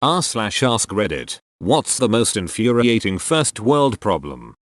r/ask Reddit. What's the most infuriating first world problem?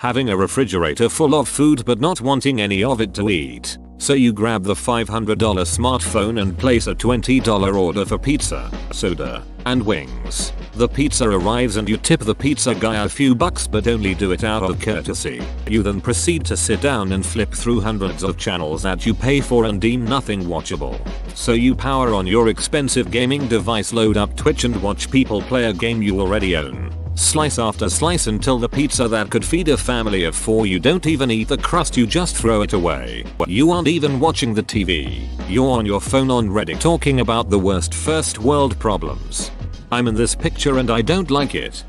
Having a refrigerator full of food but not wanting any of it to eat. So you grab the $500 smartphone and place a $20 order for pizza, soda, and wings. The pizza arrives and you tip the pizza guy a few bucks but only do it out of courtesy. You then proceed to sit down and flip through hundreds of channels that you pay for and deem nothing watchable. So you power on your expensive gaming device, load up Twitch and watch people play a game you already own. Slice after slice until the pizza that could feed a family of 4, you don't even eat the crust, you just throw it away. You aren't even watching the TV. You're on your phone on Reddit talking about the worst first world problems. I'm in this picture and I don't like it.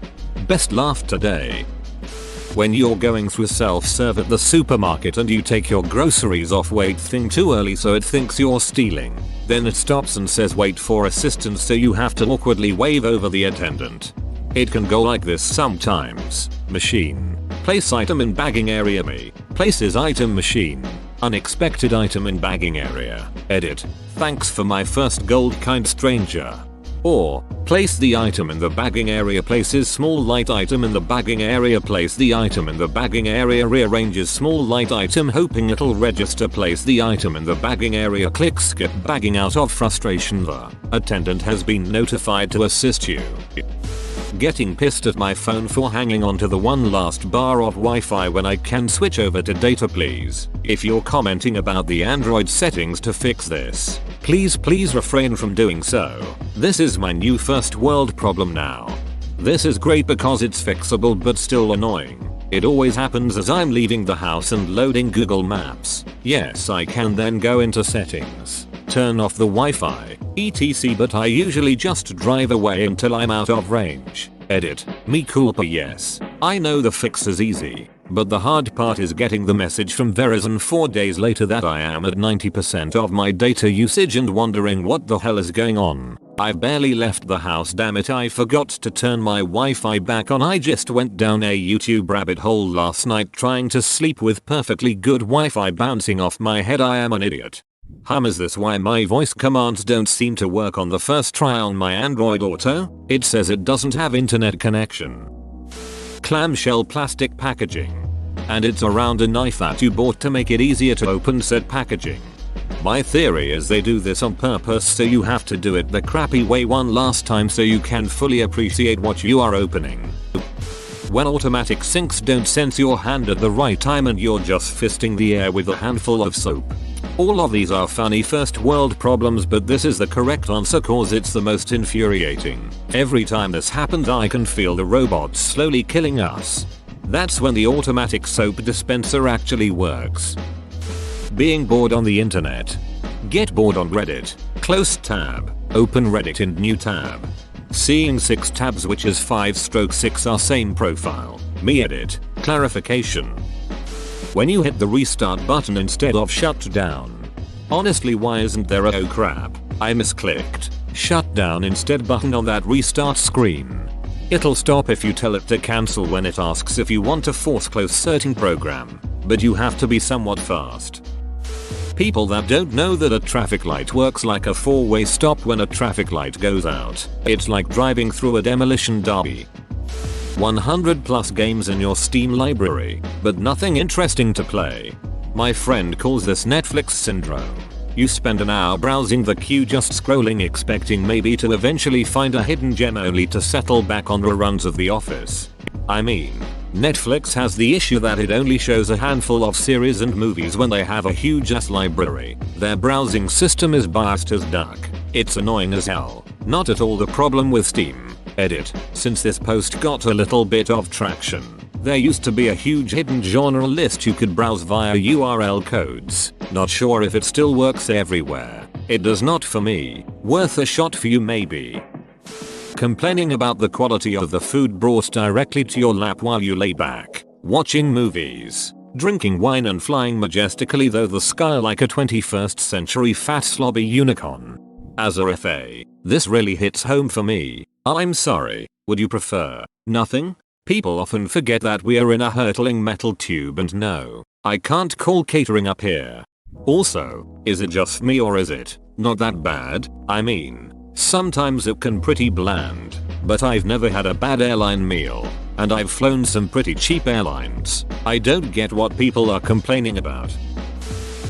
Best laugh today. When you're going through self-serve at the supermarket and you take your groceries off weight thing too early so it thinks you're stealing. Then it stops and says wait for assistance, so you have to awkwardly wave over the attendant. It can go like this sometimes. Machine. Place item in bagging area. Me. Places item machine. Unexpected item in bagging area. Edit. Thanks for my first gold, kind stranger. Or, place the item in the bagging area, places small light item in the bagging area, place the item in the bagging area, rearranges small light item hoping it'll register, place the item in the bagging area, click skip bagging out of frustration. The attendant has been notified to assist you. Getting pissed at my phone for hanging on to the one last bar of Wi-Fi when I can switch over to data, please. If you're commenting about the Android settings to fix this, please refrain from doing so. This is my new first world problem now. This is great because it's fixable but still annoying. It always happens as I'm leaving the house and loading Google Maps. Yes, I can then go into settings, turn off the Wi-Fi, etc, but I usually just drive away until I'm out of range. Edit. Me culpa. Yes, I know the fix is easy, but the hard part is getting the message from Verizon 4 days later that I am at 90% of my data usage and wondering what the hell is going on. I've barely left the house, damn it, I forgot to turn my Wi-Fi back on. I just went down a YouTube rabbit hole last night trying to sleep with perfectly good Wi-Fi bouncing off my head. I am an idiot. Is this why my voice commands don't seem to work on the first try on my Android Auto? It says it doesn't have internet connection. Clamshell plastic packaging. And it's around a knife that you bought to make it easier to open said packaging. My theory is they do this on purpose so you have to do it the crappy way one last time so you can fully appreciate what you are opening. When automatic sinks don't sense your hand at the right time and you're just fisting the air with a handful of soap. All of these are funny first world problems, but this is the correct answer cause it's the most infuriating. Every time this happens I can feel the robots slowly killing us. That's when the automatic soap dispenser actually works. Being bored on the internet. Get bored on Reddit. Close tab. Open Reddit in new tab. Seeing 6 tabs which is 5/6 are same profile. Me edit. Clarification. When you hit the restart button instead of shut down. Honestly, why isn't there a oh crap, I misclicked shut down instead button on that restart screen? It'll stop if you tell it to cancel when it asks if you want to force close certain program, but you have to be somewhat fast. People that don't know that a traffic light works like a 4-way stop when a traffic light goes out. It's like driving through a demolition derby. 100 plus games in your Steam library, but nothing interesting to play. My friend calls this Netflix syndrome. You spend an hour browsing the queue just scrolling expecting maybe to eventually find a hidden gem only to settle back on reruns of The Office. I mean, Netflix has the issue that it only shows a handful of series and movies when they have a huge ass library. Their browsing system is biased as duck. It's annoying as hell. Not at all the problem with Steam. Edit. Since this post got a little bit of traction, there used to be a huge hidden genre list you could browse via URL codes. Not sure if it still works everywhere. It does not for me. Worth a shot for you maybe. Complaining about the quality of the food brought directly to your lap while you lay back, watching movies, drinking wine and flying majestically through the sky like a 21st century fat slobby unicorn. As a FA, this really hits home for me. I'm sorry, would you prefer nothing? People often forget that we are in a hurtling metal tube and no, I can't call catering up here. Also, is it just me or is it not that bad? I mean, Sometimes it can pretty bland, but I've never had a bad airline meal, and I've flown some pretty cheap airlines. I don't get what people are complaining about.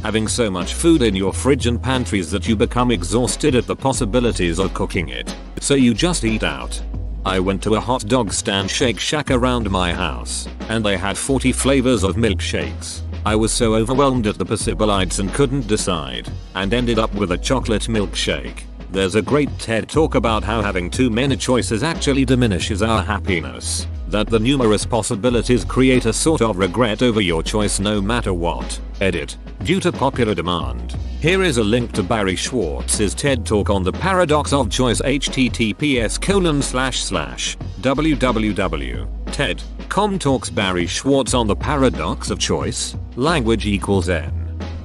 Having so much food in your fridge and pantries that you become exhausted at the possibilities of cooking it, so you just eat out. I went to a hot dog stand Shake Shack around my house, and they had 40 flavors of milkshakes. I was so overwhelmed at the possibilities and couldn't decide, and ended up with a chocolate milkshake. There's a great TED talk about how having too many choices actually diminishes our happiness, that the numerous possibilities create a sort of regret over your choice no matter what. Edit. Due to popular demand. Here is a link to Barry Schwartz's TED talk on the paradox of choice. https://www.ted.com talks Barry Schwartz on the paradox of choice. Language equals N.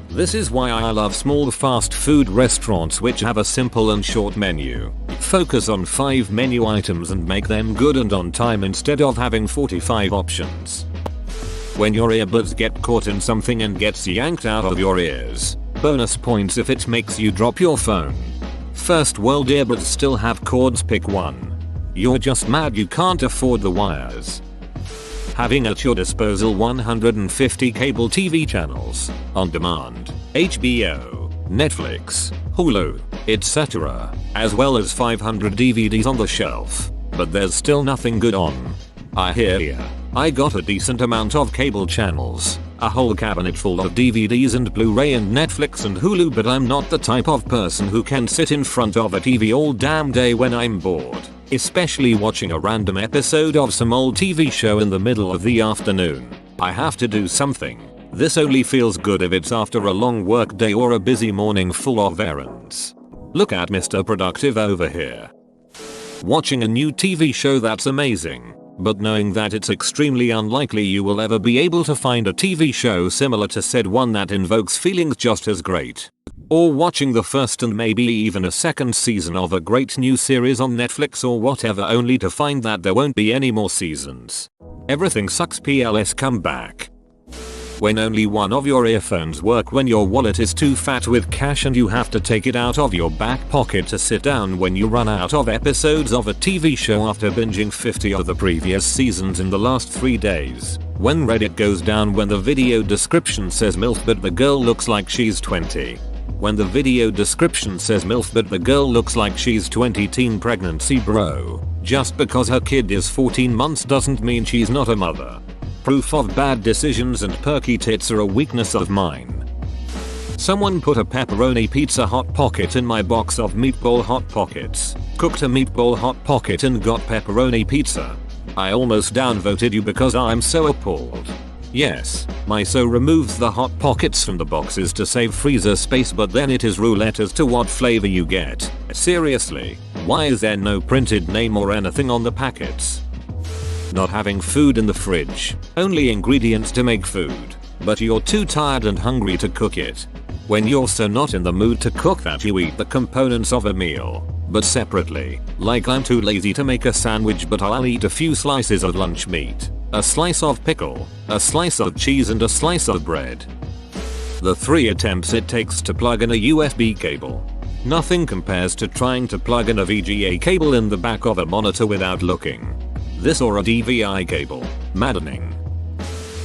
This is why I love small fast food restaurants which have a simple and short menu. Focus on 5 menu items and make them good and on time instead of having 45 options. When your earbuds get caught in something and gets yanked out of your ears. Bonus points if it makes you drop your phone. First world earbuds still have cords, pick one. You're just mad you can't afford the wires. Having at your disposal 150 cable TV channels, on demand, HBO, Netflix, Hulu, etc., as well as 500 DVDs on the shelf. But there's still nothing good on. I hear ya. I got a decent amount of cable channels, a whole cabinet full of DVDs and Blu-ray and Netflix and Hulu, but I'm not the type of person who can sit in front of a TV all damn day when I'm bored, especially watching a random episode of some old TV show in the middle of the afternoon. I have to do something. This only feels good if it's after a long work day or a busy morning full of errands. Look at Mr. Productive over here. Watching a new TV show that's amazing, but knowing that it's extremely unlikely you will ever be able to find a TV show similar to said one that invokes feelings just as great. Or watching the first and maybe even a second season of a great new series on Netflix or whatever only to find that there won't be any more seasons. Everything sucks PLS come back. When only one of your earphones work, when your wallet is too fat with cash and you have to take it out of your back pocket to sit down when you run out of episodes of a TV show after binging 50 of the previous seasons in the last 3 days. When Reddit goes down when the video description says MILF but the girl looks like she's 20. When the video description says MILF but the girl looks like she's 20. Teen pregnancy bro. Just because her kid is 14 months doesn't mean she's not a mother. Proof of bad decisions and perky tits are a weakness of mine. Someone put a pepperoni pizza hot pocket in my box of meatball hot pockets. Cooked a meatball hot pocket and got pepperoni pizza. I almost downvoted you because I'm so appalled. Yes, my so removes the hot pockets from the boxes to save freezer space, but then it is roulette as to what flavor you get. Seriously, why is there no printed name or anything on the packets? Not having food in the fridge, only ingredients to make food, but you're too tired and hungry to cook it. When you're so not in the mood to cook that you eat the components of a meal, but separately, like I'm too lazy to make a sandwich but I'll eat a few slices of lunch meat, a slice of pickle, a slice of cheese and a slice of bread. The 3 attempts it takes to plug in a USB cable. Nothing compares to trying to plug in a VGA cable in the back of a monitor without looking. This or a DVI cable. Maddening.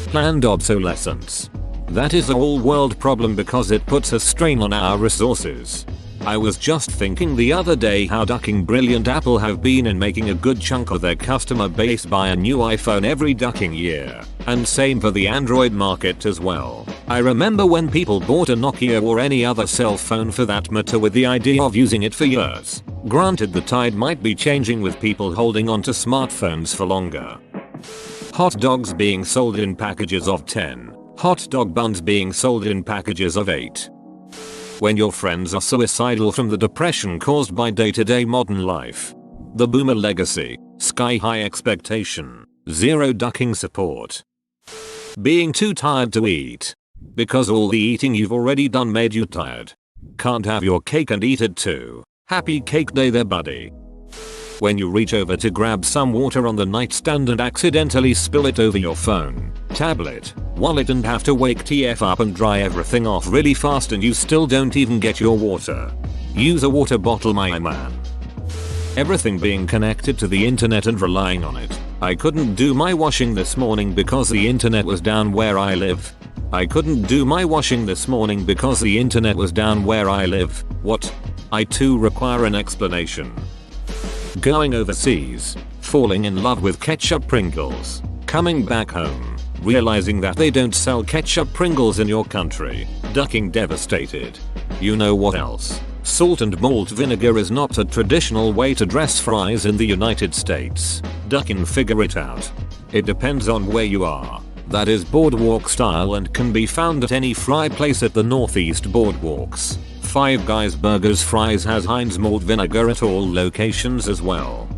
Planned obsolescence. That is a whole world problem because it puts a strain on our resources. I was just thinking the other day how ducking brilliant Apple have been in making a good chunk of their customer base buy a new iPhone every ducking year. And same for the Android market as well. I remember when people bought a Nokia or any other cell phone for that matter with the idea of using it for years. Granted, the tide might be changing with people holding on to smartphones for longer. Hot dogs being sold in packages of 10. Hot dog buns being sold in packages of 8. When your friends are suicidal from the depression caused by day-to-day modern life. The boomer legacy. Sky-high expectation. Zero ducking support. Being too tired to eat. Because all the eating you've already done made you tired. Can't have your cake and eat it too. Happy cake day there, buddy. When you reach over to grab some water on the nightstand and accidentally spill it over your phone, tablet, wallet and have to wake TF up and dry everything off really fast and you still don't even get your water. Use a water bottle, my man. Everything being connected to the internet and relying on it. I couldn't do my washing this morning because the internet was down where I live. I couldn't do my washing this morning because the internet was down where I live. What? I too require an explanation. Going overseas, falling in love with ketchup Pringles, coming back home, realizing that they don't sell ketchup Pringles in your country, ducking devastated. You know what else? Salt and malt vinegar is not a traditional way to dress fries in the United States. Duck and figure it out. It depends on where you are. That is boardwalk style and can be found at any fry place at the northeast boardwalks. Five Guys Burgers Fries has Heinz malt vinegar at all locations as well.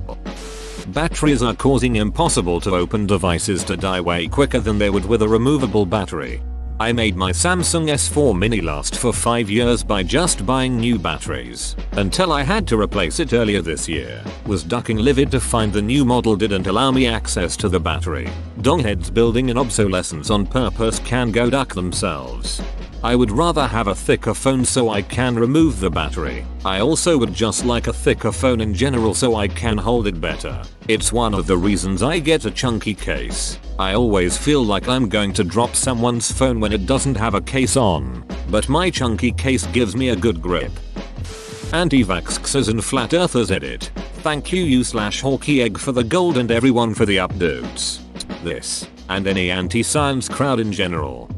Batteries are causing impossible to open devices to die way quicker than they would with a removable battery. I made my Samsung S4 mini last for 5 years by just buying new batteries, until I had to replace it earlier this year. Was ducking livid to find the new model didn't allow me access to the battery. Dongheads building in obsolescence on purpose can go duck themselves. I would rather have a thicker phone so I can remove the battery. I also would just like a thicker phone in general so I can hold it better. It's one of the reasons I get a chunky case. I always feel like I'm going to drop someone's phone when it doesn't have a case on, but my chunky case gives me a good grip. Anti-vaxxers and flat earthers edit. Thank you/Hawkey Egg for the gold and everyone for the updates. This, and any anti-science crowd in general.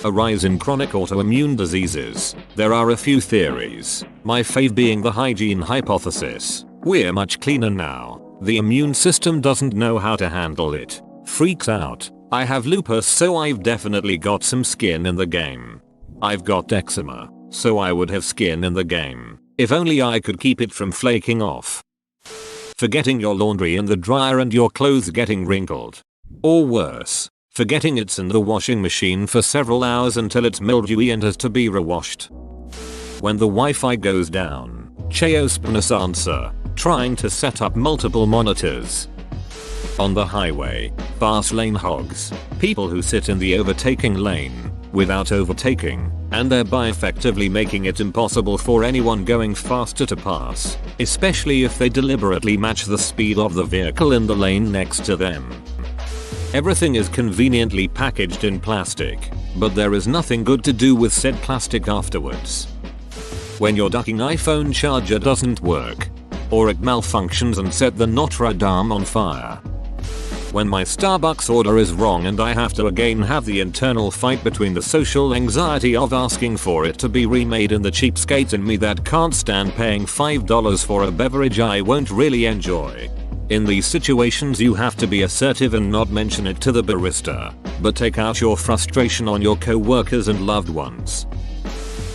A rise in chronic autoimmune diseases. There are a few theories, my fave being the hygiene hypothesis. We're much cleaner now. The immune system doesn't know how to handle it. Freaks out. I have lupus so I've definitely got some skin in the game. I've got eczema, so I would have skin in the game. If only I could keep it from flaking off. Forgetting your laundry in the dryer and your clothes getting wrinkled. Or worse. Forgetting it's in the washing machine for several hours until it's mildewy and has to be rewashed. When the Wi-Fi goes down, Chaos answer, trying to set up multiple monitors. On the highway, fast lane hogs, people who sit in the overtaking lane, without overtaking, and thereby effectively making it impossible for anyone going faster to pass, especially if they deliberately match the speed of the vehicle in the lane next to them. Everything is conveniently packaged in plastic, but there is nothing good to do with said plastic afterwards. When your ducking iPhone charger doesn't work, or it malfunctions and set the Notre Dame on fire. When my Starbucks order is wrong and I have to again have the internal fight between the social anxiety of asking for it to be remade and the cheapskate in me that can't stand paying $5 for a beverage I won't really enjoy. In these situations you have to be assertive and not mention it to the barista, but take out your frustration on your co-workers and loved ones.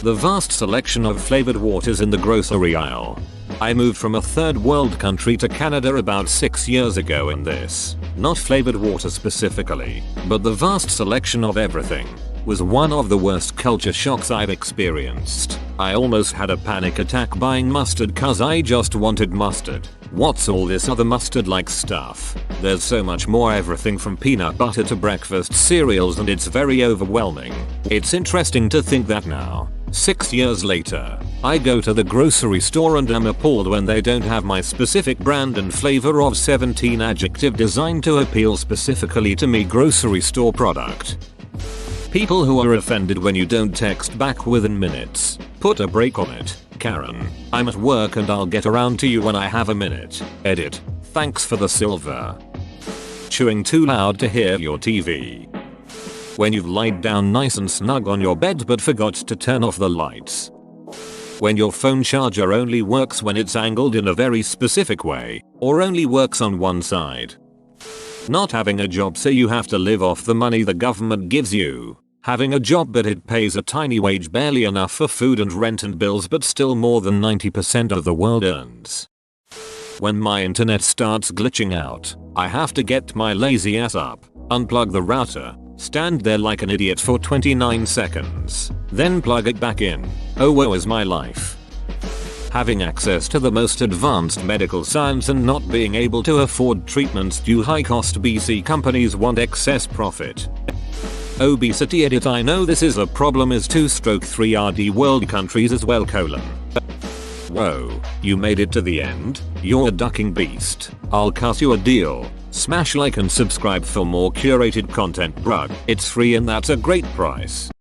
The vast selection of flavored waters in the grocery aisle. I moved from a third world country to Canada about 6 years ago and this, not flavored water specifically, but the vast selection of everything, was one of the worst culture shocks I've experienced. I almost had a panic attack buying mustard cause I just wanted mustard. What's all this other mustard-like stuff? There's so much more, everything from peanut butter to breakfast cereals, and it's very overwhelming. It's interesting to think that now, 6 years later, I go to the grocery store and am appalled when they don't have my specific brand and flavor of 17 adjective designed to appeal specifically to me grocery store product. People who are offended when you don't text back within minutes. Put a break on it, Karen. I'm at work and I'll get around to you when I have a minute. Edit. Thanks for the silver. Chewing too loud to hear your TV. When you've lied down nice and snug on your bed but forgot to turn off the lights. When your phone charger only works when it's angled in a very specific way, or only works on one side. Not having a job so you have to live off the money the government gives you. Having a job but it pays a tiny wage, barely enough for food and rent and bills, but still more than 90% of the world earns. When my internet starts glitching out, I have to get my lazy ass up, unplug the router, stand there like an idiot for 29 seconds, then plug it back in. Oh, woe is my life. Having access to the most advanced medical science and not being able to afford treatments due high cost BC companies want excess profit. Obesity edit. I know this is a problem is 2/3 RD world countries as well : Whoa, you made it to the end? You're a ducking beast. I'll cut you a deal. Smash like and subscribe for more curated content, bruh. It's free and that's a great price.